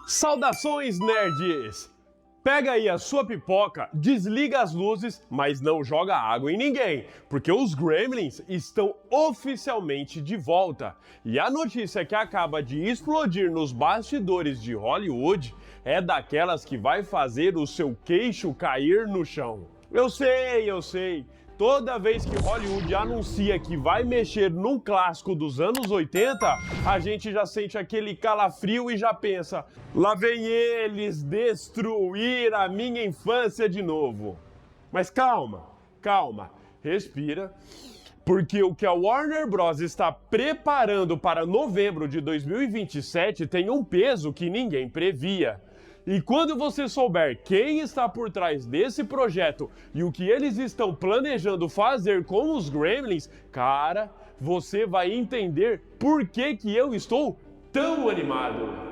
Saudações, nerds! Pega aí a sua pipoca, desliga as luzes, mas não joga água em ninguém, porque os Gremlins estão oficialmente de volta. E a notícia que acaba de explodir nos bastidores de Hollywood é daquelas que vai fazer o seu queixo cair no chão. Eu sei. Toda vez que Hollywood anuncia que vai mexer num clássico dos anos 80, a gente já sente aquele calafrio e já pensa: lá vem eles destruir a minha infância de novo. Mas calma, respira, porque o que a Warner Bros. Está preparando para novembro de 2027 tem um peso que ninguém previa. E quando você souber quem está por trás desse projeto e o que eles estão planejando fazer com os Gremlins, cara, você vai entender por que eu estou tão animado.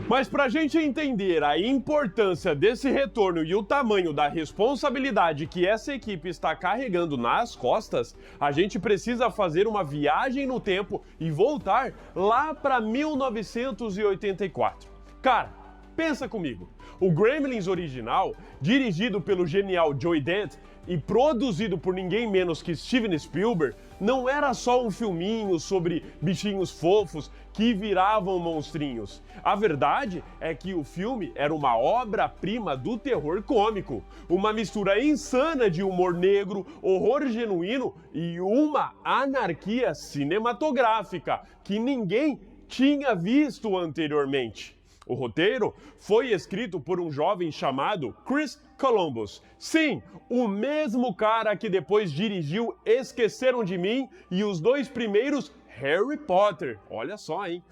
Mas pra gente entender a importância desse retorno e o tamanho da responsabilidade que essa equipe está carregando nas costas, a gente precisa fazer uma viagem no tempo e voltar lá para 1984. Cara, pensa comigo. O Gremlins original, dirigido pelo genial Joey Dante e produzido por ninguém menos que Steven Spielberg, não era só um filminho sobre bichinhos fofos que viravam monstrinhos. A verdade é que o filme era uma obra-prima do terror cômico, uma mistura insana de humor negro, horror genuíno e uma anarquia cinematográfica que ninguém tinha visto anteriormente. O roteiro foi escrito por um jovem chamado Chris Columbus. Sim, o mesmo cara que depois dirigiu Esqueceram de Mim e os dois primeiros Harry Potter. Olha só, hein?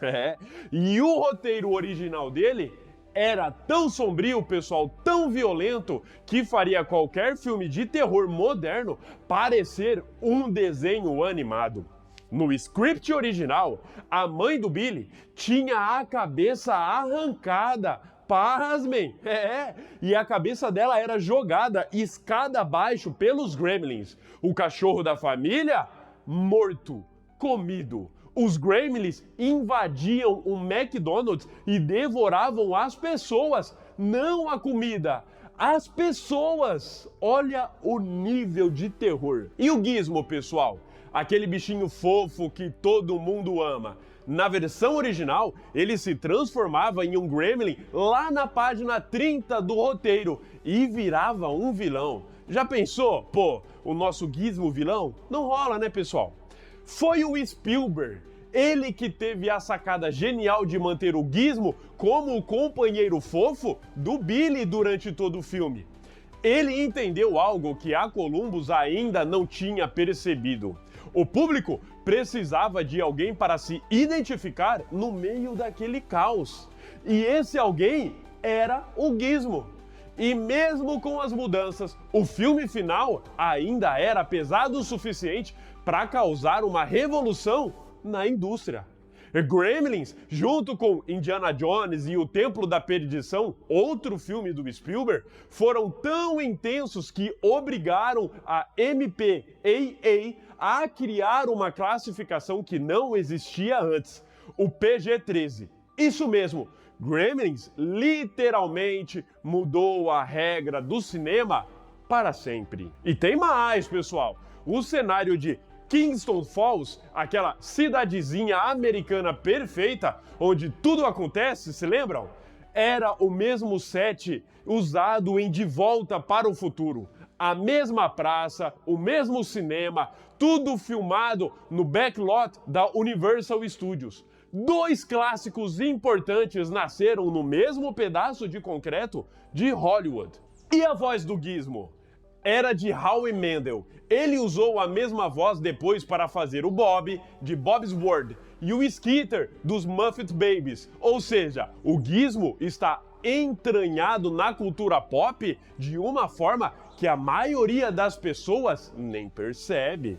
E o roteiro original dele era tão sombrio, pessoal, tão violento, que faria qualquer filme de terror moderno parecer um desenho animado. No script original, a mãe do Billy tinha a cabeça arrancada, pasmem, e a cabeça dela era jogada escada abaixo pelos Gremlins. O cachorro da família, morto, comido. Os Gremlins invadiam o McDonald's e devoravam as pessoas, não a comida. As pessoas! Olha o nível de terror. E o Gizmo, pessoal? Aquele bichinho fofo que todo mundo ama. Na versão original, ele se transformava em um Gremlin lá na página 30 do roteiro e virava um vilão. Já pensou? Pô, o nosso Gizmo vilão? Não rola, né, pessoal? Foi o Spielberg, ele que teve a sacada genial de manter o Gizmo como o companheiro fofo do Billy durante todo o filme. Ele entendeu algo que a Columbus ainda não tinha percebido. O público precisava de alguém para se identificar no meio daquele caos. E esse alguém era o Gizmo. E mesmo com as mudanças, o filme final ainda era pesado o suficiente para causar uma revolução na indústria. Gremlins, junto com Indiana Jones e o Templo da Perdição, outro filme do Spielberg, foram tão intensos que obrigaram a MPAA a criar uma classificação que não existia antes, o PG-13. Isso mesmo, Gremlins literalmente mudou a regra do cinema para sempre. E tem mais, pessoal! O cenário de Kingston Falls, aquela cidadezinha americana perfeita, onde tudo acontece, se lembram? Era o mesmo set usado em De Volta para o Futuro. A mesma praça, o mesmo cinema, tudo filmado no backlot da Universal Studios. Dois clássicos importantes nasceram no mesmo pedaço de concreto de Hollywood. E a voz do Gizmo? Era de Howie Mandel. Ele usou a mesma voz depois para fazer o Bob, de Bob's World, e o Skeeter, dos Muppet Babies. Ou seja, o Gizmo está entranhado na cultura pop de uma forma que a maioria das pessoas nem percebe.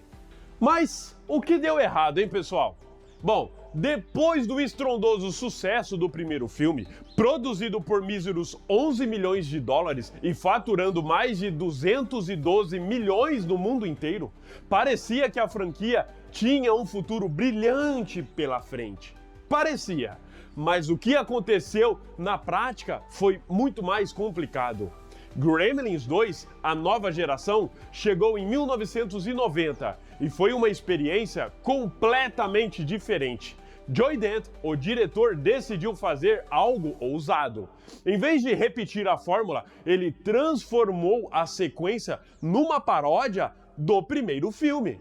Mas o que deu errado, hein, pessoal? Bom, depois do estrondoso sucesso do primeiro filme, produzido por míseros 11 milhões de dólares e faturando mais de 212 milhões no mundo inteiro, parecia que a franquia tinha um futuro brilhante pela frente. Parecia, mas o que aconteceu na prática foi muito mais complicado. Gremlins 2, a nova geração, chegou em 1990 e foi uma experiência completamente diferente. Joy Dante, o diretor, decidiu fazer algo ousado. Em vez de repetir a fórmula, ele transformou a sequência numa paródia do primeiro filme.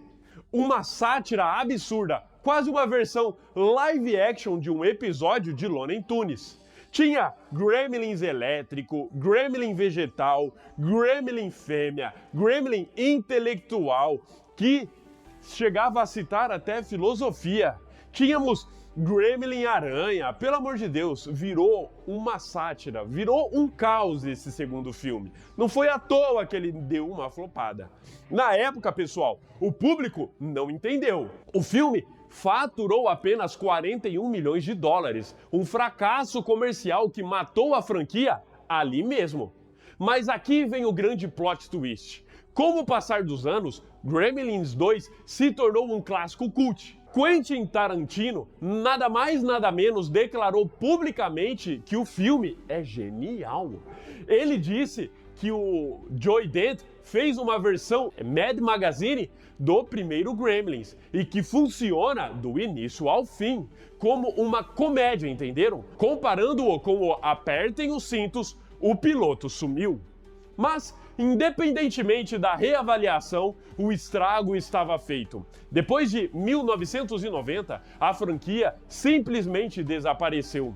Uma sátira absurda, quase uma versão live action de um episódio de Looney Tunes. Tinha Gremlins elétrico, Gremlin vegetal, Gremlin fêmea, Gremlin intelectual, que chegava a citar até filosofia. Tínhamos Gremlin aranha, pelo amor de Deus, virou uma sátira, virou um caos esse segundo filme. Não foi à toa que ele deu uma flopada. Na época, pessoal, o público não entendeu. O filme faturou apenas 41 milhões de dólares, um fracasso comercial que matou a franquia ali mesmo. Mas aqui vem o grande plot twist. Com o passar dos anos, Gremlins 2 se tornou um clássico cult. Quentin Tarantino, nada mais nada menos, declarou publicamente que o filme é genial. Ele disse que o Joy Dante fez uma versão Mad Magazine do primeiro Gremlins e que funciona do início ao fim, como uma comédia, entenderam? Comparando-o com o Apertem os Cintos, o piloto sumiu. Mas, independentemente da reavaliação, o estrago estava feito. Depois de 1990, a franquia simplesmente desapareceu.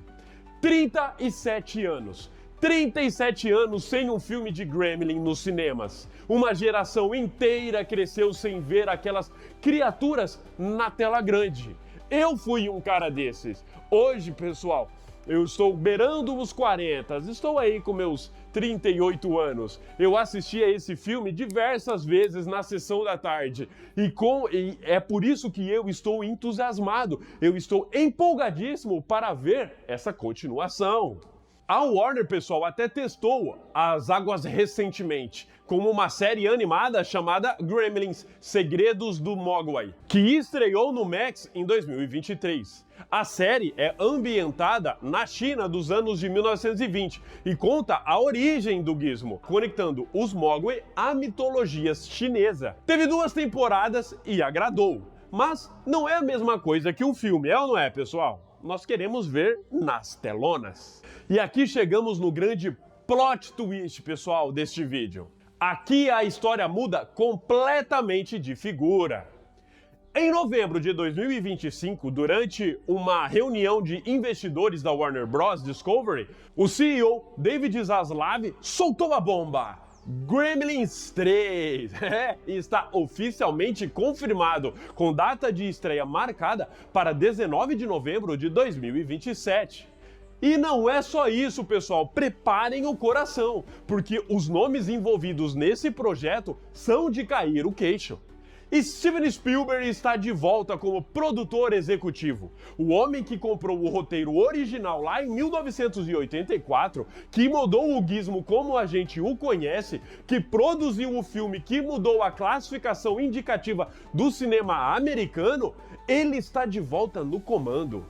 37 anos. 37 anos sem um filme de Gremlin nos cinemas. Uma geração inteira cresceu sem ver aquelas criaturas na tela grande. Eu fui um cara desses. Hoje, pessoal, eu estou beirando os 40, estou aí com meus 38 anos. Eu assisti a esse filme diversas vezes na sessão da tarde. E é por isso que eu estou entusiasmado, eu estou empolgadíssimo para ver essa continuação. A Warner, pessoal, até testou as águas recentemente, como uma série animada chamada Gremlins, Segredos do Mogwai, que estreou no Max em 2023. A série é ambientada na China dos anos de 1920 e conta a origem do Gizmo, conectando os Mogwai à mitologia chinesa. Teve 2 temporadas e agradou, mas não é a mesma coisa que o filme, é ou não é, pessoal? Nós queremos ver nas telonas. E aqui chegamos no grande plot twist, pessoal, deste vídeo. Aqui a história muda completamente de figura. Em novembro de 2025, durante uma reunião de investidores da Warner Bros. Discovery, o CEO David Zaslav soltou a bomba. Gremlins 3 está oficialmente confirmado, com data de estreia marcada para 19 de novembro de 2027. E não é só isso, pessoal, preparem o coração, porque os nomes envolvidos nesse projeto são de cair o queixo. Steven Spielberg está de volta como produtor executivo. O homem que comprou o roteiro original lá em 1984, que mudou o Gizmo como a gente o conhece, que produziu o filme que mudou a classificação indicativa do cinema americano, ele está de volta no comando.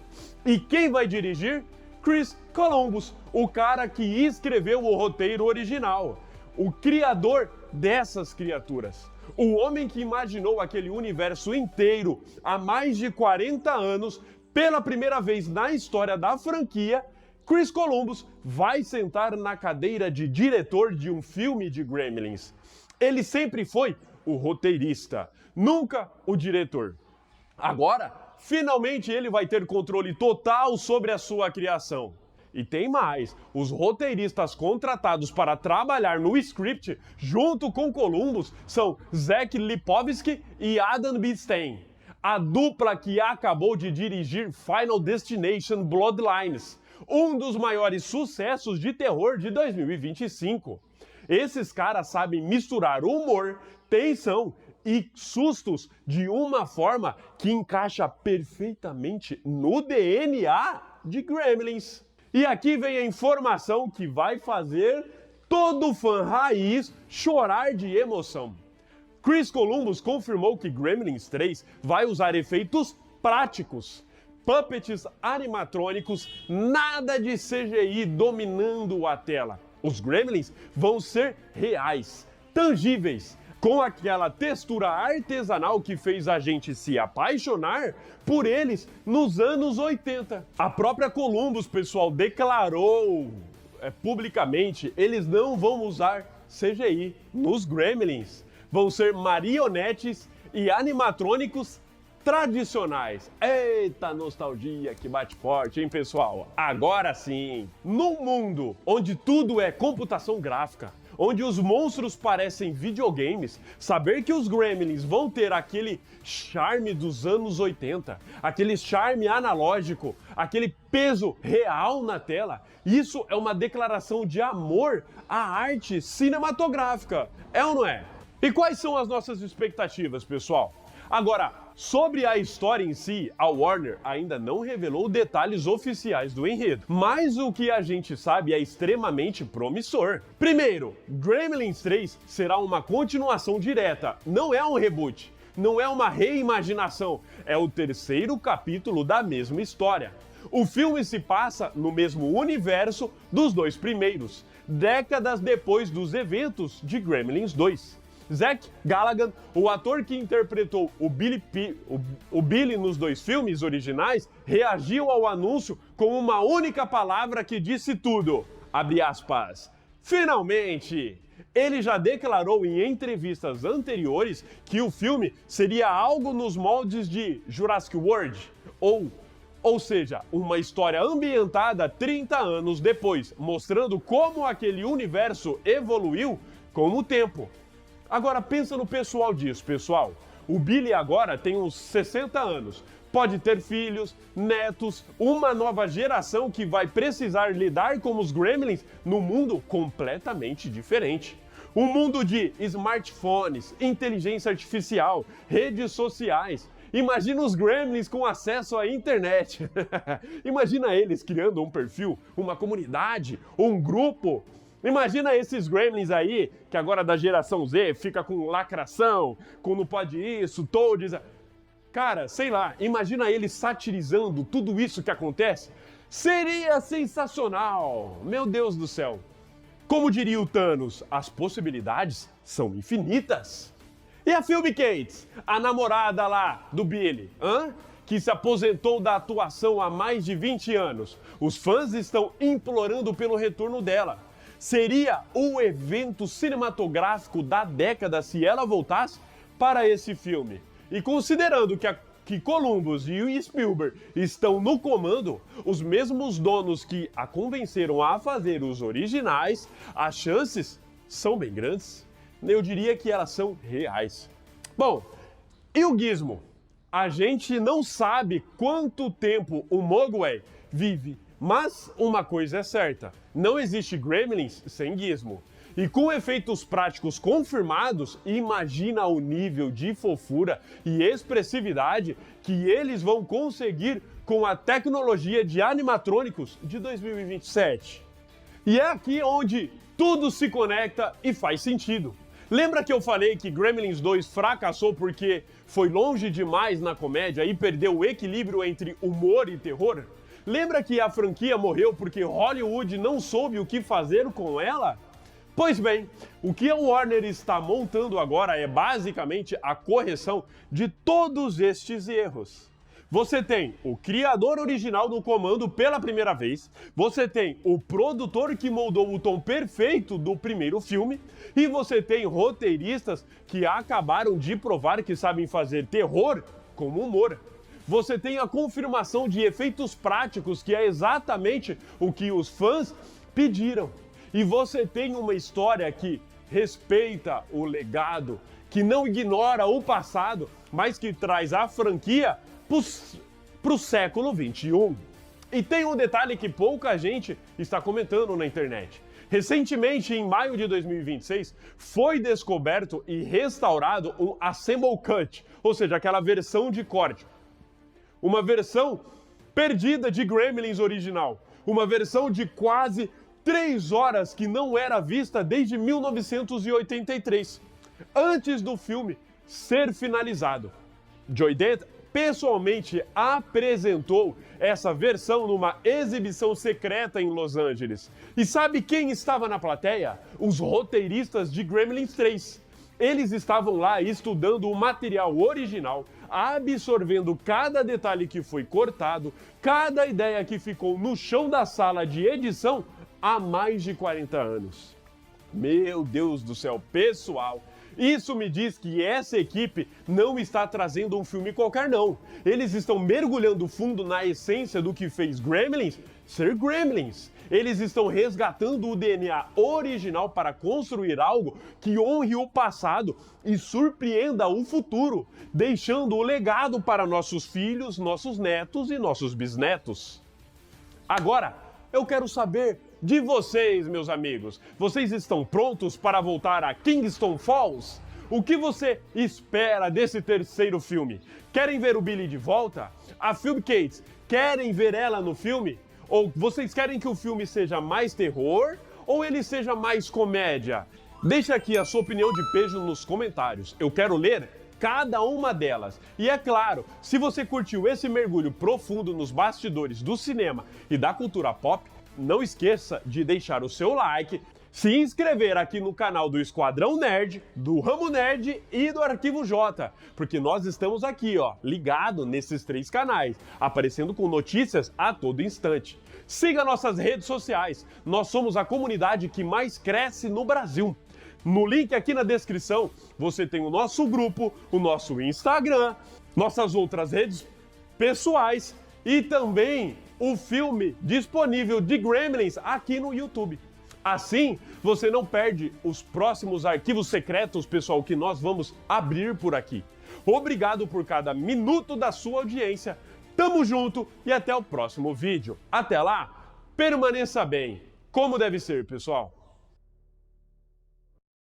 E quem vai dirigir? Chris Columbus, o cara que escreveu o roteiro original, o criador dessas criaturas. O homem que imaginou aquele universo inteiro há mais de 40 anos, pela primeira vez na história da franquia, Chris Columbus vai sentar na cadeira de diretor de um filme de Gremlins. Ele sempre foi o roteirista, nunca o diretor. Agora, finalmente ele vai ter controle total sobre a sua criação. E tem mais, os roteiristas contratados para trabalhar no script junto com Columbus são Zach Lipovsky e Adam B. Stein, a dupla que acabou de dirigir Final Destination Bloodlines, um dos maiores sucessos de terror de 2025. Esses caras sabem misturar humor, tensão e sustos de uma forma que encaixa perfeitamente no DNA de Gremlins. E aqui vem a informação que vai fazer todo fã raiz chorar de emoção. Chris Columbus confirmou que Gremlins 3 vai usar efeitos práticos. puppets animatrônicos, nada de CGI dominando a tela. Os Gremlins vão ser reais, tangíveis, com aquela textura artesanal que fez a gente se apaixonar por eles nos anos 80. A própria Columbus, pessoal, declarou publicamente, eles não vão usar CGI nos Gremlins. Vão ser marionetes e animatrônicos tradicionais. Eita nostalgia que bate forte, hein, pessoal? Agora sim, num mundo onde tudo é computação gráfica, onde os monstros parecem videogames, saber que os Gremlins vão ter aquele charme dos anos 80, aquele charme analógico, aquele peso real na tela, isso é uma declaração de amor à arte cinematográfica, é ou não é? E quais são as nossas expectativas, pessoal? Agora, sobre a história em si, a Warner ainda não revelou detalhes oficiais do enredo, mas o que a gente sabe é extremamente promissor. Primeiro, Gremlins 3 será uma continuação direta, não é um reboot, não é uma reimaginação, é o terceiro capítulo da mesma história. O filme se passa no mesmo universo dos dois primeiros, décadas depois dos eventos de Gremlins 2. Zach Galligan, o ator que interpretou o Billy nos dois filmes originais, reagiu ao anúncio com uma única palavra que disse tudo. Abre aspas. Finalmente! Ele já declarou em entrevistas anteriores que o filme seria algo nos moldes de Jurassic World, ou seja, uma história ambientada 30 anos depois, mostrando como aquele universo evoluiu com o tempo. Agora pensa no pessoal disso, pessoal. O Billy agora tem uns 60 anos. Pode ter filhos, netos, uma nova geração que vai precisar lidar com os Gremlins num mundo completamente diferente. Um mundo de smartphones, inteligência artificial, redes sociais. Imagina os Gremlins com acesso à internet. Imagina eles criando um perfil, uma comunidade, um grupo. Imagina esses Gremlins aí, que agora da geração Z fica com lacração, com não pode isso, todos. Cara, sei lá, imagina eles satirizando tudo isso que acontece. Seria sensacional! Meu Deus do céu! Como diria o Thanos, as possibilidades são infinitas. E a Phoebe Cates, a namorada lá do Billy, que se aposentou da atuação há mais de 20 anos. Os fãs estão implorando pelo retorno dela. Seria o evento cinematográfico da década se ela voltasse para esse filme. E considerando que Columbus e o Spielberg estão no comando, os mesmos donos que a convenceram a fazer os originais, as chances são bem grandes. Eu diria que elas são reais. Bom, e o Gizmo? A gente não sabe quanto tempo o Mogwai vive. Mas uma coisa é certa, não existe Gremlins sem Gizmo. E com efeitos práticos confirmados, imagina o nível de fofura e expressividade que eles vão conseguir com a tecnologia de animatrônicos de 2027. E é aqui onde tudo se conecta e faz sentido. Lembra que eu falei que Gremlins 2 fracassou porque foi longe demais na comédia e perdeu o equilíbrio entre humor e terror? Lembra que a franquia morreu porque Hollywood não soube o que fazer com ela? Pois bem, o que a Warner está montando agora é basicamente a correção de todos estes erros. Você tem o criador original no comando pela primeira vez, você tem o produtor que moldou o tom perfeito do primeiro filme, e você tem roteiristas que acabaram de provar que sabem fazer terror com humor. Você tem a confirmação de efeitos práticos, que é exatamente o que os fãs pediram. E você tem uma história que respeita o legado, que não ignora o passado, mas que traz a franquia para o século XXI. E tem um detalhe que pouca gente está comentando na internet. Recentemente, em maio de 2026, foi descoberto e restaurado um Assemble Cut, ou seja, aquela versão de corte. Uma versão perdida de Gremlins original. Uma versão de quase 3 horas que não era vista desde 1983, antes do filme ser finalizado. Joy Dent pessoalmente apresentou essa versão numa exibição secreta em Los Angeles. E sabe quem estava na plateia? Os roteiristas de Gremlins 3. Eles estavam lá estudando o material original, absorvendo cada detalhe que foi cortado, cada ideia que ficou no chão da sala de edição há mais de 40 anos. Meu Deus do céu, pessoal! Isso me diz que essa equipe não está trazendo um filme qualquer, não. Eles estão mergulhando fundo na essência do que fez Gremlins ser Gremlins. Eles estão resgatando o DNA original para construir algo que honre o passado e surpreenda o futuro, deixando o legado para nossos filhos, nossos netos e nossos bisnetos. Agora, eu quero saber de vocês, meus amigos. Vocês estão prontos para voltar a Kingston Falls? O que você espera desse terceiro filme? Querem ver o Billy de volta? A Phoebe Cates, querem ver ela no filme? Ou vocês querem que o filme seja mais terror ou ele seja mais comédia? Deixa aqui a sua opinião de peso nos comentários. Eu quero ler cada uma delas. E é claro, se você curtiu esse mergulho profundo nos bastidores do cinema e da cultura pop, não esqueça de deixar o seu like, se inscrever aqui no canal do Esquadrão Nerd, do Ramo Nerd e do Arquivo J, porque nós estamos aqui, ligado nesses 3 canais, aparecendo com notícias a todo instante. Siga nossas redes sociais, nós somos a comunidade que mais cresce no Brasil. No link aqui na descrição, você tem o nosso grupo, o nosso Instagram, nossas outras redes pessoais e também o filme disponível de Gremlins aqui no YouTube. Assim, você não perde os próximos arquivos secretos, pessoal, que nós vamos abrir por aqui. Obrigado por cada minuto da sua audiência. Tamo junto e até o próximo vídeo. Até lá, permaneça bem, como deve ser, pessoal.